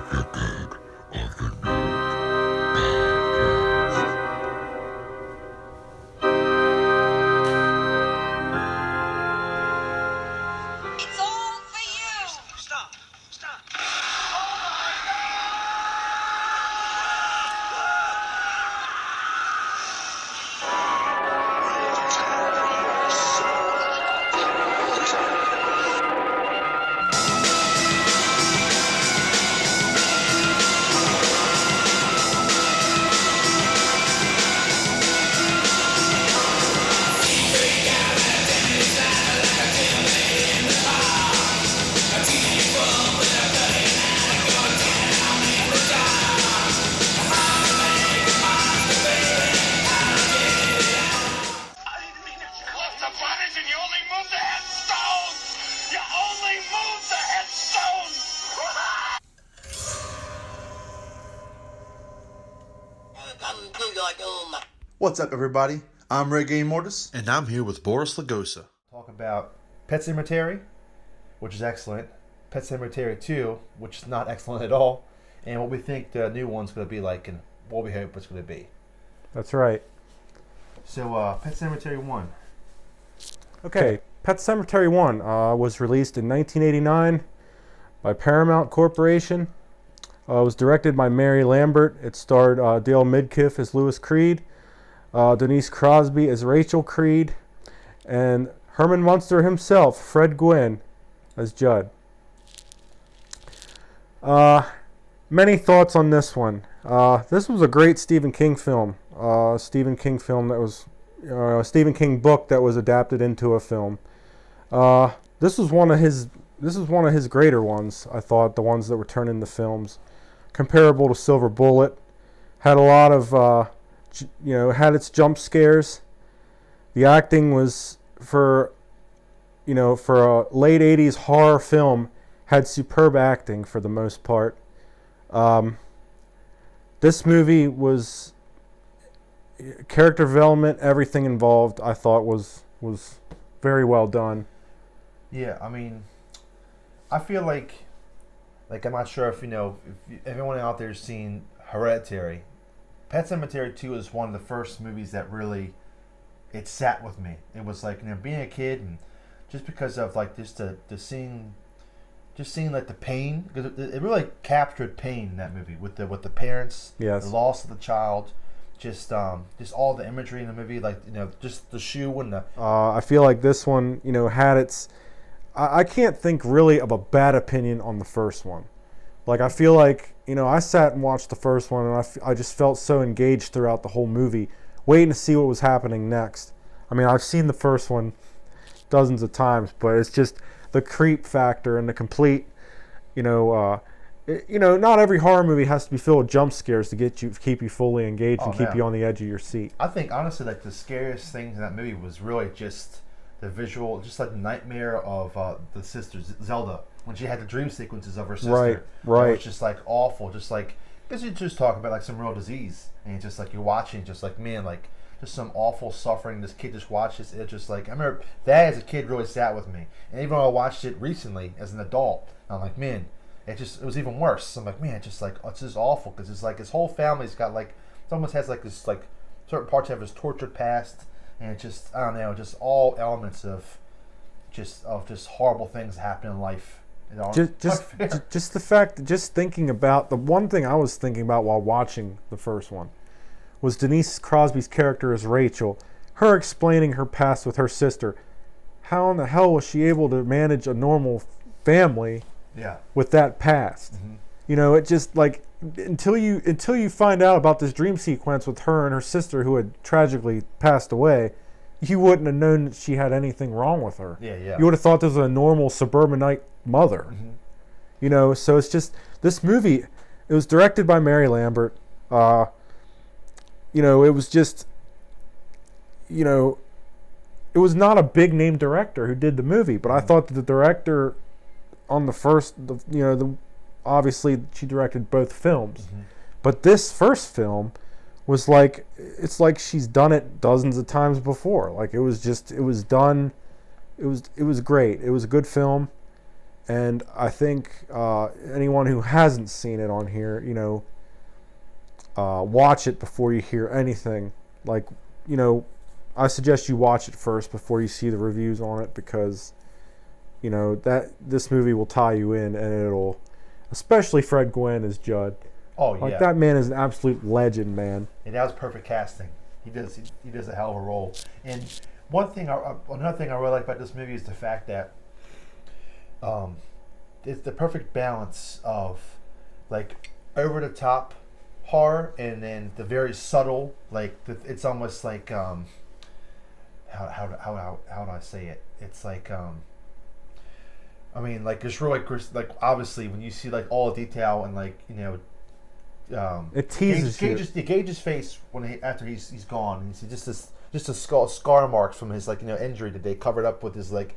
It's all for you! Stop! Stop! I didn't mean it. Close the bodies and you only move the headstones! You only move the headstones! What's up, everybody? I'm Reggae Mortis. And I'm here with Boris Lugosi. Talk about Pet Sematary, which is excellent, Pet Sematary 2, which is not excellent at all, and what we think the new one's going to be like and what we hope it's going to be. That's right. So, Pet Sematary 1. Okay, Pet Sematary 1 was released in 1989 by Paramount Corporation. It was directed by Mary Lambert. It starred Dale Midkiff as Louis Creed, Denise Crosby as Rachel Creed, and Herman Munster himself, Fred Gwynn, as Judd. Many thoughts on this one. This was a great Stephen King film. Stephen King film that was a Stephen King book that was adapted into a film. This was one of his greater ones. I thought, the ones that were turned into films, comparable to Silver Bullet. Had a lot of had its jump scares. The acting was for a late 80s horror film, had superb acting for the most part. This movie was character development, everything involved, I thought was very well done. Yeah, I mean, I feel like I'm not sure if everyone out there's seen Hereditary. Pet Sematary 2 is one of the first movies that really, it sat with me. It was like, being a kid, and just because of like just the seeing like the pain, because it really captured pain in that movie with the parents, Yes. the loss of the child, just all the imagery in the movie, like just the shoe and the. I feel like this one, had its. I can't think really of a bad opinion on the first one. Like, I feel like, I sat and watched the first one, and I just felt so engaged throughout the whole movie, waiting to see what was happening next. I mean, I've seen the first one dozens of times, but it's just the creep factor and the complete, not every horror movie has to be filled with jump scares to keep you fully engaged and keep you on the edge of your seat. I think, honestly, like, the scariest things in that movie was really just the visual, just like the nightmare of the sister Zelda, when she had the dream sequences of her sister. Right. It was just like awful, just like, because you just talk about like some real disease, and just like you're watching, just like, man, like just some awful suffering. This kid just watches it, just like, I remember that as a kid really sat with me, and even though I watched it recently as an adult, I'm like, man, it was even worse. I'm like, man, it's just awful, because it's like his whole family's got like, it almost has like this like certain parts of his tortured past. And it just, I don't know, just all elements of just horrible things happen in life. Just the fact, just thinking about, the one thing I was thinking about while watching the first one was Denise Crosby's character as Rachel, her explaining her past with her sister. How in the hell was she able to manage a normal family with that past? Mm-hmm. It just like, until you find out about this dream sequence with her and her sister who had tragically passed away, you wouldn't have known that she had anything wrong with her. Yeah. You would have thought this was a normal suburbanite mother. Mm-hmm. So it's just, this movie, it was directed by Mary Lambert. It was just, it was not a big name director who did the movie, but I thought that the director on the first, obviously she directed both films, mm-hmm. but this first film was like, it's like she's done it dozens of times before. Like, it was done. It was great. It was a good film. And I think anyone who hasn't seen it on here, watch it before you hear anything. Like, I suggest you watch it first before you see the reviews on it, because, that this movie will tie you in, and it'll, especially Fred Gwynne as Judd. Oh yeah, Like, that man is an absolute legend, man. and that was perfect casting. He does a hell of a role. And another thing I really like about this movie is the fact that it's the perfect balance of like over the top horror and then the very subtle, like it's almost like how do I say it? It's like I mean, like it's really like obviously when you see like all the detail and like It teases you. Gage's face after he's gone, and you see just a scar marks from his injury that they covered up with his like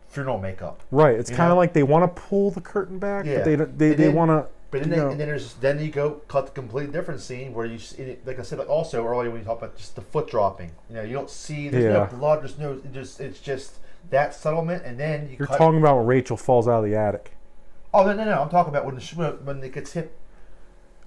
funeral makeup. Right. It's kind of like they want to pull the curtain back, Yeah. but they want to. But then you go cut the completely different scene where like I said, like also earlier when you talk about just the foot dropping. You don't see there's no blood, there's no it's just that settlement, and then You're talking about when Rachel falls out of the attic. Oh no! I'm talking about when it gets hit.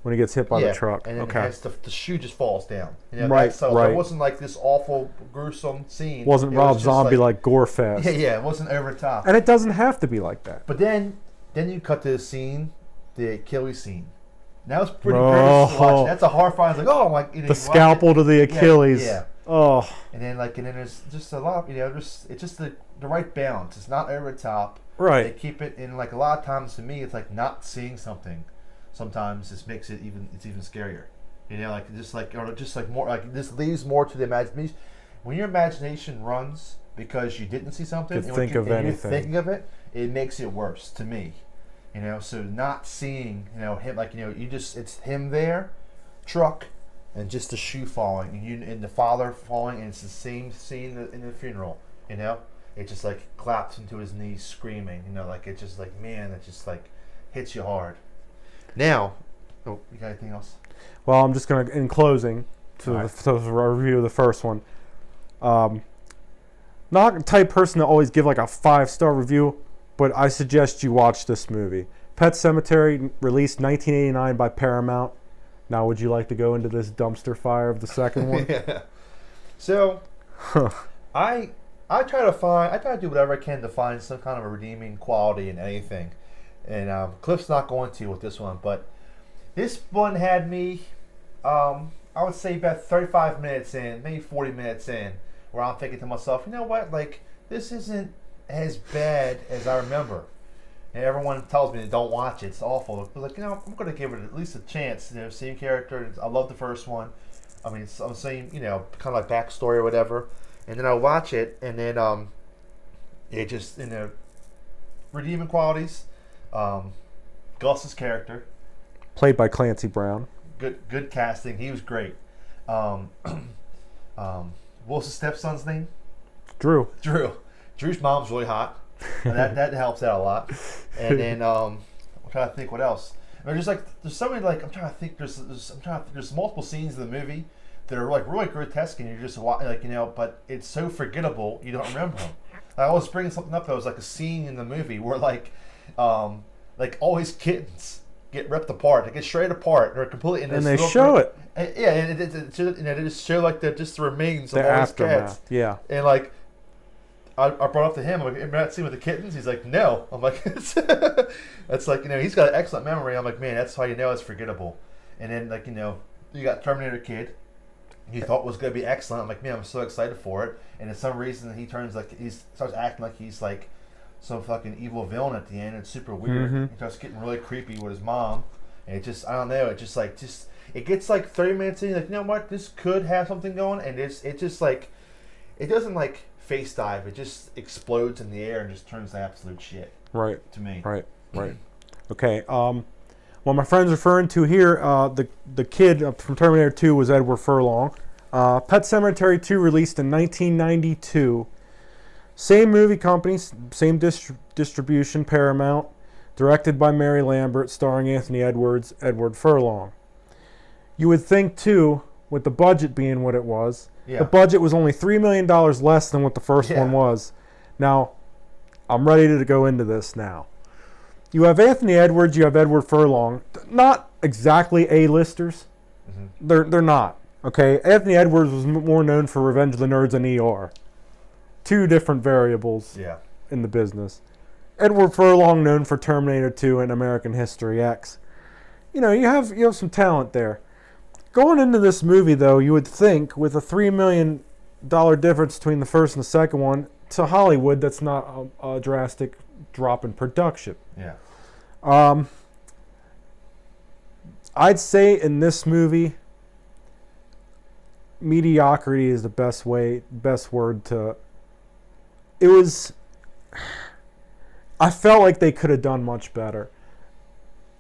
When he gets hit by the truck. And then Okay. the shoe just falls down. Right. So it wasn't like this awful, gruesome scene. Wasn't Rob Zombie like gore fest. Yeah, it wasn't over the top. And it doesn't have to be like that. But then you cut to the scene, the Achilles scene. That was pretty great to watch. That's a horrifying. It's like, oh my! The scalpel to the Achilles. Yeah. Oh. And then there's just a lot. It's just the right balance. It's not over the top. Right. They keep it in like a lot of times. To me, it's like not seeing something. Sometimes this makes it even scarier. More like this leaves more to the imagination. When your imagination runs because you didn't see something, You're thinking of it, it makes it worse to me. So not seeing him it's him there, truck, and just the shoe falling and the father falling, and it's the same scene in the funeral. It just like claps into his knees screaming. It's just like, man, it just like hits you hard. Now, you got anything else? Well, I'm just going to, in closing, to review the first one. Not the type person to always give like a 5-star review, but I suggest you watch this movie. Pet Sematary, released 1989 by Paramount. Now, would you like to go into this dumpster fire of the second one? Yeah. So, I try to do whatever I can to find some kind of a redeeming quality in anything. And Cliff's not going to with this one, but this one had me, I would say about 35 minutes in, maybe 40 minutes in, where I'm thinking to myself, you know what, like, this isn't as bad as I remember. And everyone tells me don't watch it, it's awful. But like, I'm going to give it at least a chance. Same character, I love the first one. I mean, I'm saying, kind of like backstory or whatever. And then I watch it, and then it just, redeeming qualities. Gus's character, played by Clancy Brown. Good casting. He was great. What was his stepson's name? Drew. Drew's mom's really hot. And that helps out a lot. And then I'm trying to think what else. There's so many I'm trying to think. There's multiple scenes in the movie that are like really grotesque, and you're just but it's so forgettable you don't remember them. I was bringing something up that was like a scene in the movie where all his kittens get ripped apart. They get shredded apart. They're completely and they show it. Yeah, and they just show like just the remains the of all his aftermath. cats. Yeah. And like I brought up to him, I'm like, remember that scene with the kittens? He's like, no. I'm like, that's like he's got an excellent memory. I'm like, man, that's how you know it's forgettable. And then you got Terminator Kid. He thought was going to be excellent. I'm like, man, I'm so excited for it. And for some reason, he starts acting like he's like some fucking evil villain at the end. It's super weird. Mm-hmm. He starts getting really creepy with his mom, and it just, I don't know, it gets like 30 minutes in, like, you know what, this could have something going, and it just like, it doesn't like face dive. It just explodes in the air and just turns to absolute shit. Right. To me. Right. Okay. What my friend's referring to here, the kid from Terminator 2 was Edward Furlong. Pet Sematary 2 released in 1992. Same movie company, same distribution, Paramount. Directed by Mary Lambert, starring Anthony Edwards, Edward Furlong. You would think, too, with the budget being what it was, the budget was only $3 million less than what the first one was. Now, I'm ready to go into this now. You have Anthony Edwards, you have Edward Furlong. Not exactly A-listers. They're not. Okay, Anthony Edwards was more known for Revenge of the Nerds and ER. Two different variables in the business. Edward Furlong known for Terminator 2 and American History X. You know, you have some talent there. Going into this movie, though, you would think with a $3 million difference between the first and the second one, to Hollywood, that's not a drastic drop in production. Yeah. I'd say in this movie, mediocrity is the best word to. It was. I felt like they could have done much better.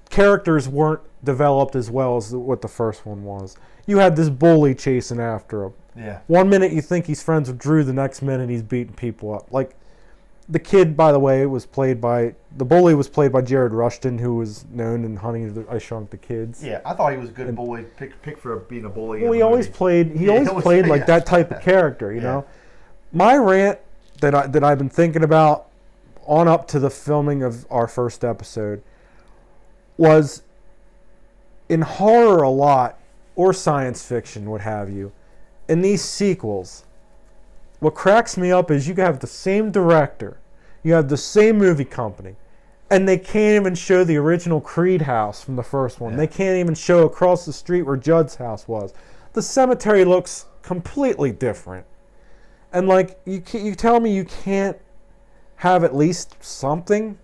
Characters weren't developed as well as what the first one was. You had this bully chasing after him. Yeah. One minute you think he's friends with Drew, the next minute he's beating people up. Like, the kid, by the way, the bully was played by Jared Rushton, who was known in Honey, I Shrunk the Kids. Yeah, I thought he was a good bully. Pick for being a bully. Well, he always played like that type of character, you know. My rant that I've been thinking about on up to the filming of our first episode was, in horror a lot, or science fiction, what have you, in these sequels, what cracks me up is you have the same director, you have the same movie company, and they can't even show the original Creed house from the first one. They can't even show across the street where Judd's house was. The cemetery looks completely different. And like, you tell me you can't have at least something?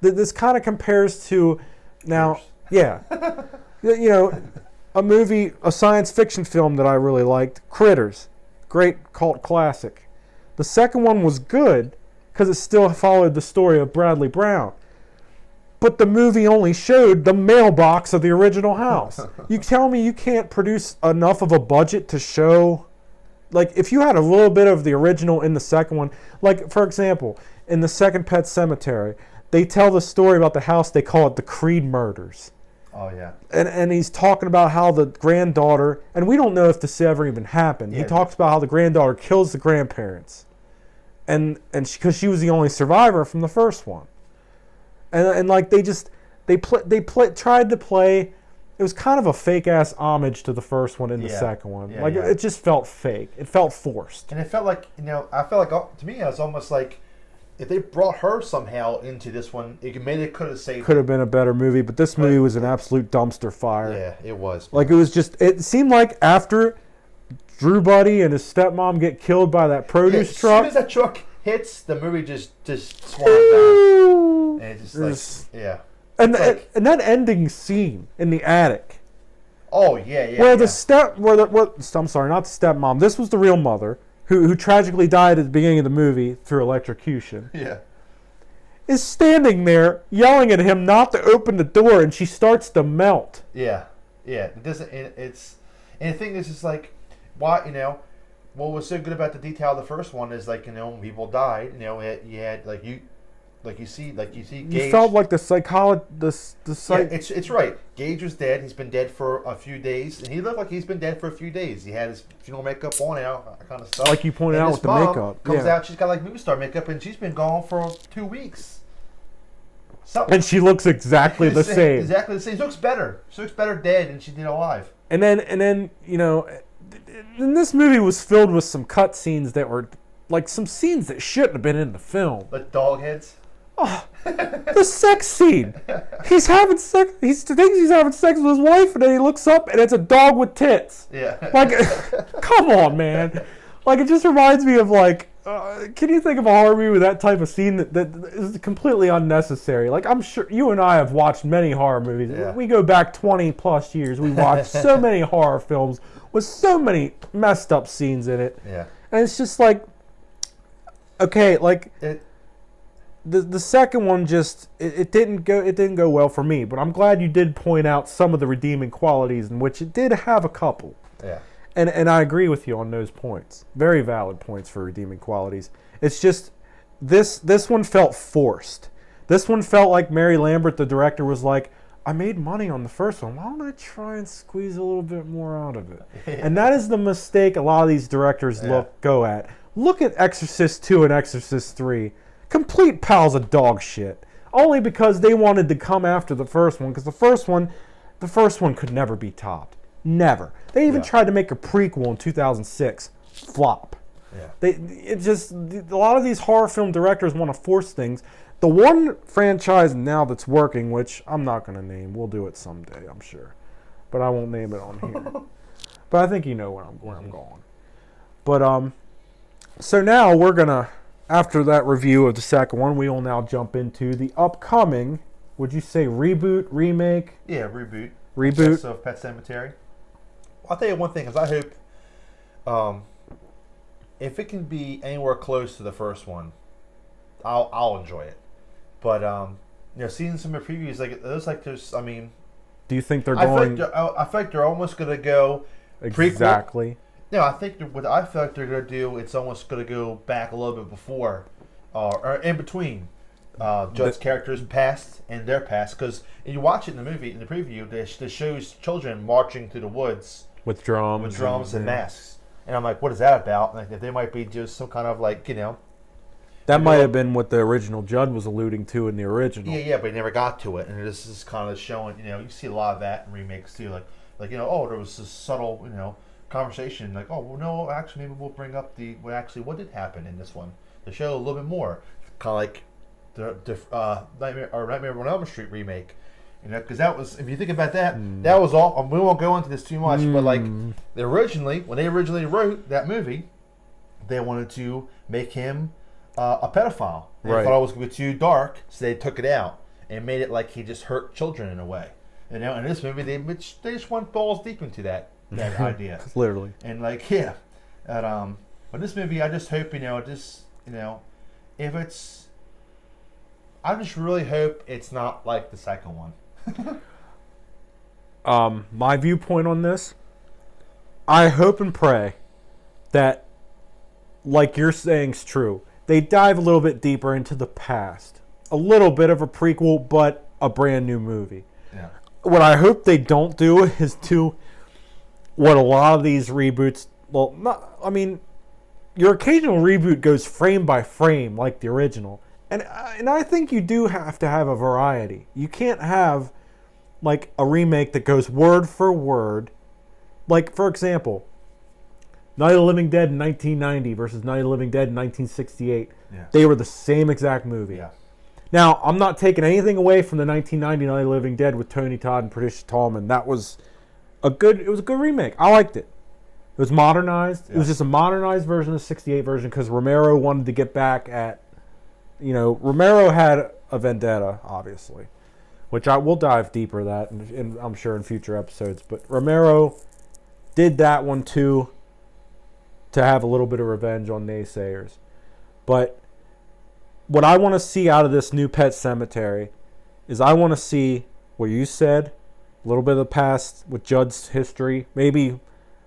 This kind of compares to, now, you know, a science fiction film that I really liked, Critters. Great cult classic. The second one was good because it still followed the story of Bradley Brown. But the movie only showed the mailbox of the original house. You tell me you can't produce enough of a budget to show... Like, if you had a little bit of the original in the second one... Like, for example, in the second Pet Sematary, they tell the story about the house, they call it the Creed Murders. Oh, yeah. And he's talking about how the granddaughter... And we don't know if this ever even happened. He talks about how the granddaughter kills the grandparents. And because she was the only survivor from the first one. And like, they tried to play... It was kind of a fake-ass homage to the first one in the second one. It just felt fake. It felt forced. And it felt like, I felt like, to me, it was almost like if they brought her somehow into this one, it could have saved it. Could have been a better movie, but this movie was an absolute dumpster fire. Yeah, it was. Like, it seemed like after Drew Buddy and his stepmom get killed by that produce truck. As soon as that truck hits, the movie just swung down. And it just And that ending scene in the attic. Oh yeah. Where I'm sorry, not the stepmom. This was the real mother who tragically died at the beginning of the movie through electrocution. Yeah. Is standing there yelling at him not to open the door, and she starts to melt. Yeah. It doesn't. And the thing is, it's like, why? What was so good about the detail of the first one is, like, people died. You had like you see Gage. You felt like the psychologist. It's right. Gage was dead. He's been dead for a few days, and he looked like he's been dead for a few days. He had his funeral makeup on, that kind of stuff. Like you pointed out with the makeup. Comes out, she's got like movie star makeup, and she's been gone for 2 weeks. And she looks exactly the same. Exactly the same. She looks better. She looks better dead than she did alive. And then and this movie was filled with some cut scenes that were like some scenes that shouldn't have been in the film. Like dog heads. Oh, the sex scene. He's having sex. He thinks he's having sex with his wife, and then he looks up, and it's a dog with tits. Yeah. Like, come on, man. Like, it just reminds me of, like, can you think of a horror movie with that type of scene that is completely unnecessary? Like, I'm sure you and I have watched many horror movies. Yeah. We go back 20 plus years. We watched so many horror films with so many messed up scenes in it. Yeah. And it's just like, okay, like... The second one just it didn't go well for me, but I'm glad you did point out some of the redeeming qualities, in which it did have a couple. Yeah. And I agree with you on those points. Very valid points for redeeming qualities. It's just this one felt forced. This one felt like Mary Lambert, the director, was like, I made money on the first one. Why don't I try and squeeze a little bit more out of it? And that is the mistake a lot of these directors go at. Look at Exorcist 2 and Exorcist 3. Complete piles of dog shit. Only because they wanted to come after the first one, because the first one could never be topped. Never. They even tried to make a prequel in 2006. Flop. Yeah. A lot of these horror film directors want to force things. The one franchise now that's working, which I'm not going to name, we'll do it someday, I'm sure, but I won't name it on here. But I think you know where I'm going. But so now we're gonna, after that review of the second one, we will now jump into the upcoming. Would you say reboot, remake? Yeah, reboot. Reboot of Pet Sematary. Well, I'll tell you one thing, is I hope if it can be anywhere close to the first one, I'll enjoy it. But seeing some of the previews, like it looks like there's. I mean, do you think they're going? I feel like they're almost gonna go exactly. Prequel. No, I think what I feel like they're gonna do, it's almost gonna go back a little bit before, or in between, Judd's characters' past and their past. Because you watch it in the movie, in the preview, it shows children marching through the woods with drums, and masks. And I'm like, what is that about? Like, they might be just some kind of like, That might have been what the original Judd was alluding to in the original. Yeah, but he never got to it, and this is kind of showing. You see a lot of that in remakes too. Like oh, there was this subtle, conversation. Like, oh, well, no, actually, maybe we'll bring up what did happen in this one to show a little bit more. Kind of like the Nightmare on Elm Street remake. Because that was, if you think about that, that was all. We won't go into this too much, but like when they originally wrote that movie, they wanted to make him a pedophile. They thought it was going to be too dark, so they took it out and made it like he just hurt children in a way. In this movie, they just went balls deep into that idea, literally. And like, but this movie, I just hope if it's, I just really hope it's not like the second one. My viewpoint on this, I hope and pray that, like you're saying, is true. They dive a little bit deeper into the past. A little bit of a prequel, but a brand new movie. Yeah. What I hope they don't do is do what a lot of these reboots... your occasional reboot goes frame by frame like the original. And I think you do have to have a variety. You can't have, like, a remake that goes word for word. Like, for example... Night of the Living Dead in 1990 versus Night of the Living Dead in 1968. Yeah. They were the same exact movie. Yeah. Now, I'm not taking anything away from the 1990 Night of the Living Dead with Tony Todd and Patricia Tallman. It was a good remake. I liked it. It was modernized. Yeah. It was just a modernized version of the 68 version because Romero wanted to get back at, Romero had a vendetta, obviously, which I will dive deeper that, and I'm sure in future episodes. But Romero did that one too, to have a little bit of revenge on naysayers. But what I want to see out of this new Pet Sematary is I want to see what you said, a little bit of the past with Judd's history, maybe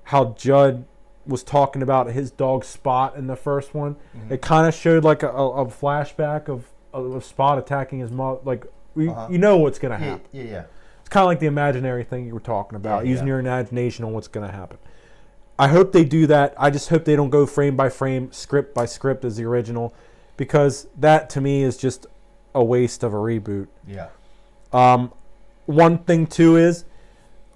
how Judd was talking about his dog Spot in the first one. Mm-hmm. It kind of showed like a flashback of Spot attacking his mother. Like, you know what's going to happen. Yeah. It's kind of like the imaginary thing you were talking about, using your imagination on what's going to happen. I hope they do that. I just hope they don't go frame by frame, script by script as the original, because that to me is just a waste of a reboot. Yeah. One thing too is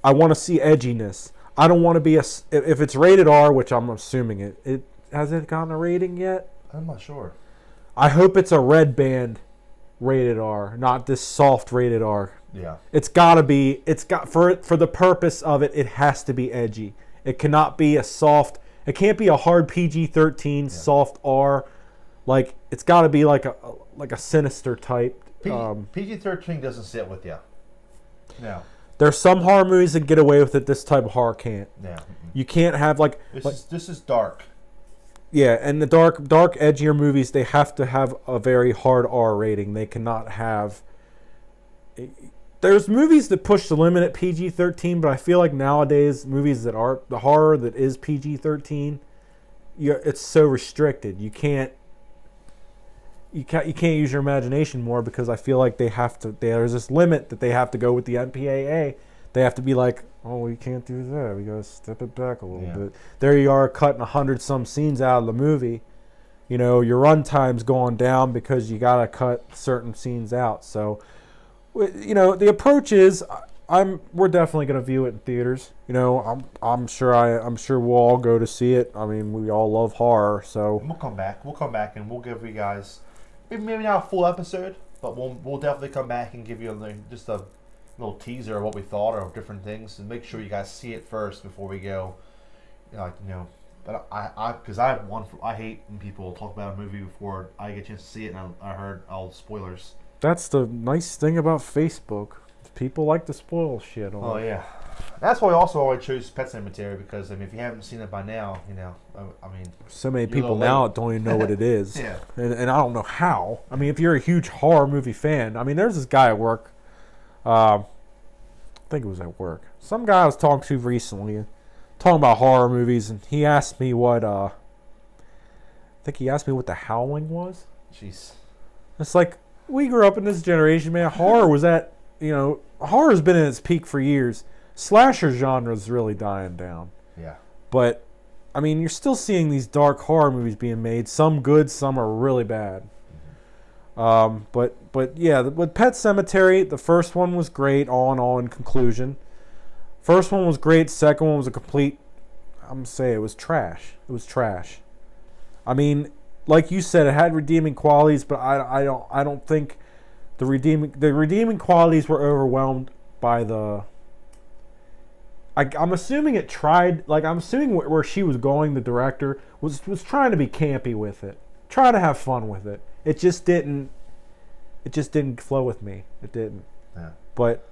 I want to see edginess. I don't want to be if it's rated R, which I'm assuming it has it gotten a rating yet? I'm not sure. I hope it's a red band rated R, not this soft rated R. Yeah. It's got to be. It's got for the purpose of it. It has to be edgy. It cannot be a soft. It can't be a hard PG-13 soft R. Like, it's got to be like a sinister type. PG-13 doesn't sit with you. No. There's some horror movies that get away with it. This type of horror can't. Yeah. You can't have this is dark. Yeah, and the dark, edgier movies, they have to have a very hard R rating. They cannot have. There's movies that push the limit at PG-13, but I feel like nowadays movies that are the horror that is PG-13, it's so restricted. You can't use your imagination more because I feel like they have to. There's this limit that they have to go with the MPAA. They have to be like, oh, we can't do that. We gotta step it back a little bit. There you are, cutting 100 some scenes out of the movie your runtime's going down because you gotta cut certain scenes out. So, the approach is, we're definitely gonna view it in theaters. I'm sure we'll all go to see it. I mean, we all love horror, so And we'll come back. We'll come back and we'll give you guys maybe not a full episode, but we'll definitely come back and give you just a little teaser of what we thought of different things, and make sure you guys see it first before we go. But I hate when people talk about a movie before I get a chance to see it, and I heard all the spoilers. that's the nice thing about Facebook. People like to spoil shit on Oh it. yeah, that's why I also always chose Pet Sematary, because if you haven't seen it by now, I mean, So many You're a people little now late. don't even know what it is. Yeah. And I don't know how. I mean, if you're a huge horror movie fan, I mean, there's this guy at work. I think it was at work. Some guy I was talking to recently, talking about horror movies, and he asked me what, I think he asked me what The Howling was. jeez. It's like, we grew up in this generation, man. Horror was horror's been in its peak for years. Slasher genre's really dying down. Yeah. But, I mean, you're still seeing these dark horror movies being made. Some good, some are really bad. But yeah, with Pet Sematary, the first one was great, all in all, in conclusion. First one was great. Second one was a complete, I'm going to say it was trash. It was trash. I mean, like you said, it had redeeming qualities, but I don't think the redeeming qualities were overwhelmed by the... I'm assuming it tried, I'm assuming where she was going, the director, was trying to be campy with it. Trying to have fun with it. It just didn't flow with me. It didn't. Yeah. But,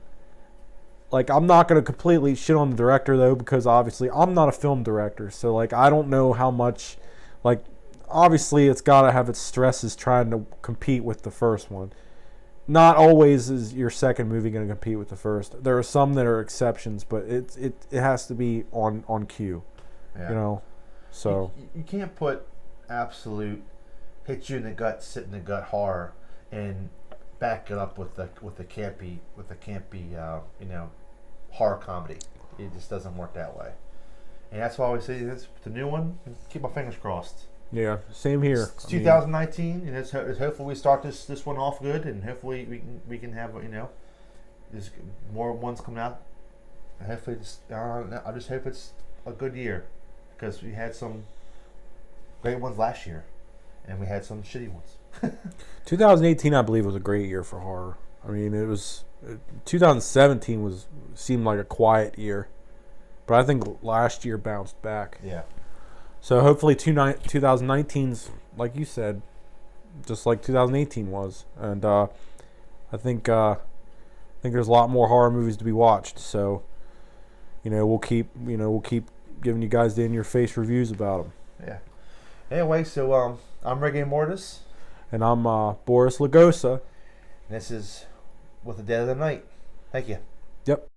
I'm not going to completely shit on the director, though, because obviously I'm not a film director. So, I don't know how much, obviously it's got to have its stresses trying to compete with the first one. Not always is your second movie going to compete with the first. There are some that are exceptions, but it has to be on cue. Yeah. So you can't put absolute hit you in the gut, sit in the gut horror, and back it up with the campy horror comedy. It just doesn't work that way. And that's why we say this the new one. Keep my fingers crossed. yeah, same here. It's 2019, and hopefully we start this one off good, and hopefully we can have there's more ones coming out. And hopefully I just hope it's a good year, because we had some great ones last year, and we had some shitty ones. 2018, I believe, was a great year for horror. I mean, 2017 seemed like a quiet year, but I think last year bounced back. Yeah. So hopefully 2019's, like you said, just like 2018 was, and I think there's a lot more horror movies to be watched. So we'll keep giving you guys the in your face reviews about them. Yeah. Anyway, so I'm Reggae Mortis, And I'm Boris Lugosi. and this is With the Dead of the Night. Thank you. Yep.